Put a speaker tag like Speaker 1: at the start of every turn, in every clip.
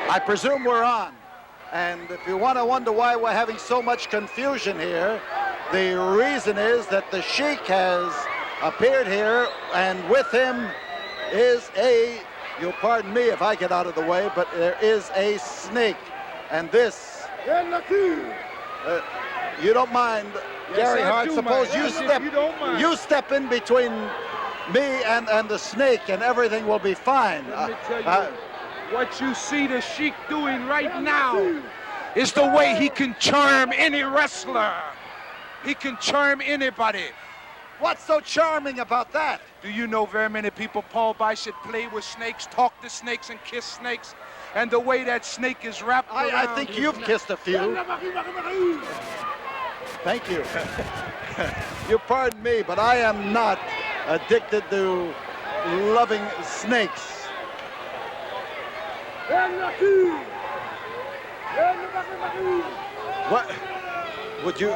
Speaker 1: I presume we're on. And if you want to wonder why we're having so much confusion here, the reason is that the Sheik has appeared here, and with him is you'll pardon me if I get out of the way, but there is a snake. And this, you don't mind, yes, Gary Hart, suppose you step in between me and the snake, and everything will be fine.
Speaker 2: Let me tell you, what you see the Sheik doing right now is the way he can charm any wrestler. He can charm anybody.
Speaker 1: What's so charming about that?
Speaker 2: Do you know very many people, Paul Bishop, play with snakes, talk to snakes, and kiss snakes? And the way that snake is wrapped around.
Speaker 1: I think you've kissed a few. Thank you. You pardon me, but I am not addicted to loving snakes. What would you?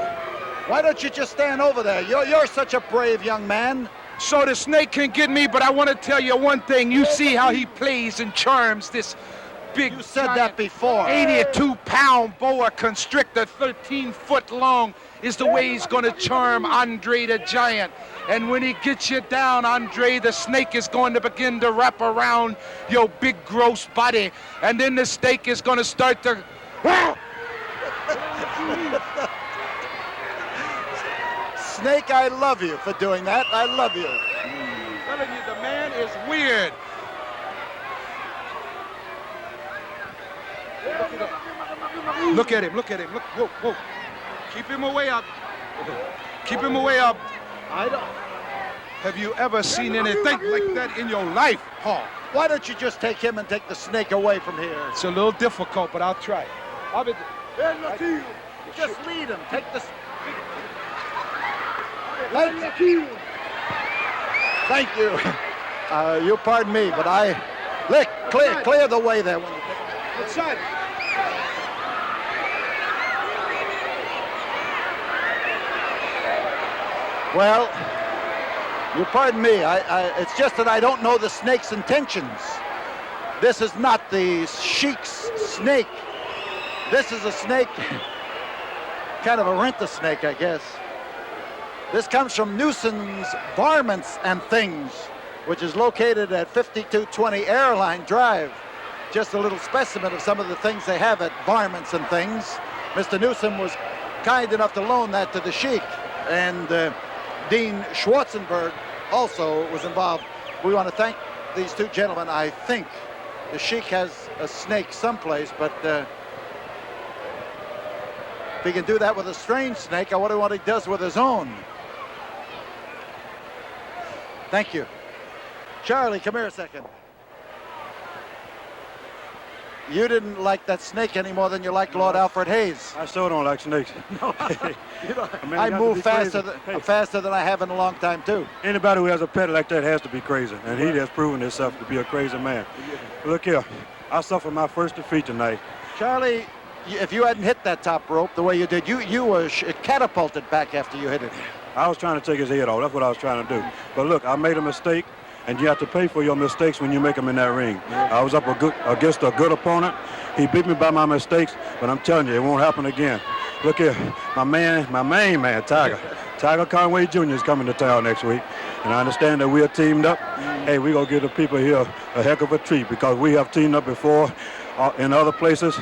Speaker 1: Why don't you just stand over there? You're such a brave young man.
Speaker 2: So the snake can get me, but I want to tell you one thing. You see how he plays and charms this big.
Speaker 1: You said that before.
Speaker 2: 82-pound boa constrictor, 13-foot long, is the way he's going to charm Andre the Giant. And when he gets you down, Andre, the snake is going to begin to wrap around your big, gross body. And then the snake is going to start to...
Speaker 1: Snake, I love you for doing that. I love you.
Speaker 2: I'm telling you, the man is weird. Look at him, look at him. Look, whoa, whoa. Keep him away up. Keep him away up.
Speaker 1: I don't.
Speaker 2: Have you ever seen anything like that in your life, Paul?
Speaker 1: Why don't you just take him and take the snake away from here?
Speaker 2: It's a little difficult, but I'll try.
Speaker 1: Just lead him. Take the. Thank you. You pardon me, but clear the way there.
Speaker 2: Which side?
Speaker 1: Well, you pardon me. It's just that I don't know the snake's intentions. This is not the Sheik's snake. This is a snake, kind of a rent-a-snake, I guess. This comes from Newsom's Varmints and Things, which is located at 5220 Airline Drive. Just a little specimen of some of the things they have at Varmints and Things. Mr. Newsom was kind enough to loan that to the Sheik, and Dean Schwarzenberg also was involved. We want to thank these two gentlemen. I think the Sheik has a snake someplace, but if he can do that with a strange snake, I wonder what he does with his own. Thank you. Charlie, come here a second. You didn't like that snake any more than you liked Lord Alfred Hayes.
Speaker 3: I still don't like snakes.
Speaker 1: No, I move faster than I have in a long time, too.
Speaker 3: Anybody who has a pet like that has to be crazy, and he has proven himself to be a crazy man. Look here, I suffered my first defeat tonight.
Speaker 1: Charlie, if you hadn't hit that top rope the way you did, you were catapulted back after you hit it.
Speaker 3: I was trying to take his head off. That's what I was trying to do. But look, I made a mistake, and you have to pay for your mistakes when you make them in that ring. I was up against a good opponent. He beat me by my mistakes, but I'm telling you, it won't happen again. Look here, my main man, Tiger Conway Jr. is coming to town next week, and I understand that we are teamed up. Hey, we're going to give the people here a heck of a treat because we have teamed up before in other places.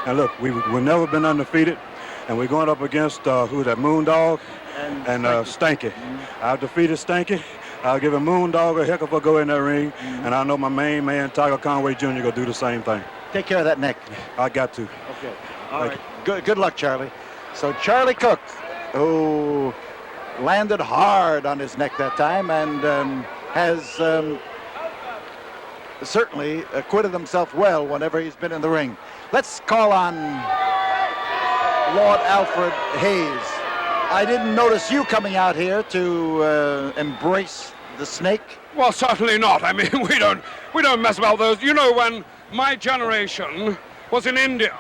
Speaker 3: And look, we've never been undefeated, and we're going up against, who's that, Moondog and Stanky. I've defeated Stanky. I'll give a Moondog a heck of a go in that ring, and I know my main man, Tiger Conway Jr., going to do the same thing.
Speaker 1: Take care of that neck.
Speaker 3: I got to.
Speaker 1: Okay. All right. Good luck, Charlie. So Charlie Cook, who landed hard on his neck that time and has certainly acquitted himself well whenever he's been in the ring. Let's call on Lord Alfred Hayes. I didn't notice you coming out here to embrace the snake.
Speaker 4: Well, certainly not. I mean, we don't mess about those. You know, when my generation was in India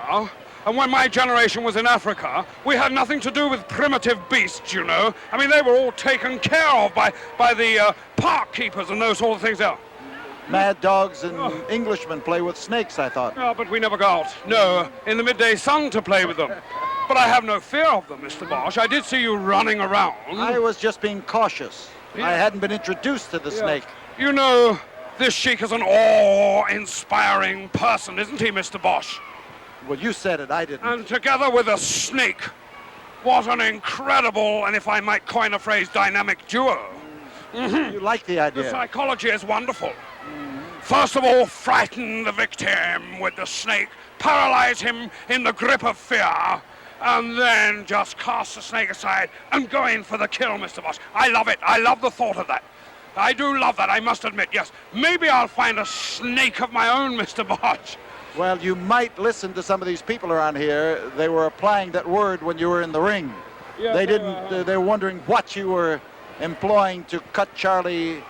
Speaker 4: and when my generation was in Africa, we had nothing to do with primitive beasts, you know. I mean, they were all taken care of by the park keepers and those sort of things there.
Speaker 1: Mad dogs and Englishmen play with snakes, I thought.
Speaker 4: No, but we never got, in the midday sun to play with them. But I have no fear of them, Mr. Bosch. I did see you running around.
Speaker 1: I was just being cautious. I hadn't been introduced to the snake.
Speaker 4: You know, this Sheik is an awe-inspiring person, isn't he, Mr. Bosch?
Speaker 1: Well, you said it, I didn't.
Speaker 4: And together with a snake, what an incredible, and if I might coin a phrase, dynamic duo.
Speaker 1: You like the idea.
Speaker 4: The psychology is wonderful. First of all, frighten the victim with the snake, paralyze him in the grip of fear, and then just cast the snake aside and go in for the kill, Mr. Bosch. I love it. I love the thought of that. I do love that, I must admit, yes. Maybe I'll find a snake of my own, Mr. Bosch.
Speaker 1: Well, you might listen to some of these people around here. They were applying that word when you were in the ring.
Speaker 4: Yes,
Speaker 1: They didn't. They were wondering what you were employing to cut Charlie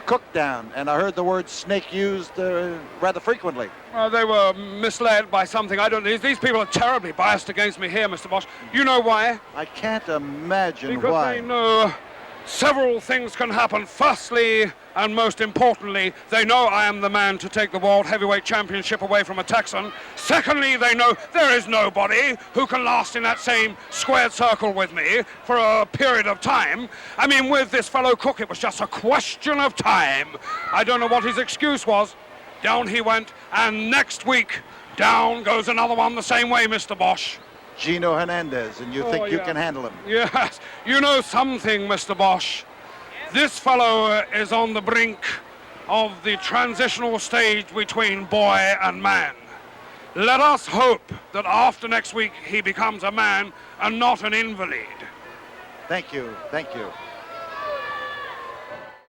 Speaker 1: Cook down, and I heard the word snake used rather frequently.
Speaker 4: Well, they were misled by something. I don't know. These people are terribly biased against me here, Mr. Bosch. You know why?
Speaker 1: I can't imagine
Speaker 4: Because
Speaker 1: why.
Speaker 4: they know several things can happen. Firstly, and most importantly, they know I am the man to take the World Heavyweight Championship away from a Texan. Secondly, they know there is nobody who can last in that same squared circle with me for a period of time. I mean, with this fellow Cook, it was just a question of time. I don't know what his excuse was. Down he went, and next week, down goes another one the same way, Mr. Bosch.
Speaker 1: Gino Hernandez, and you think you can handle him?
Speaker 4: Yes. You know something, Mr. Bosch? This fellow is on the brink of the transitional stage between boy and man. Let us hope that after next week he becomes a man and not an invalid.
Speaker 1: Thank you. Thank you.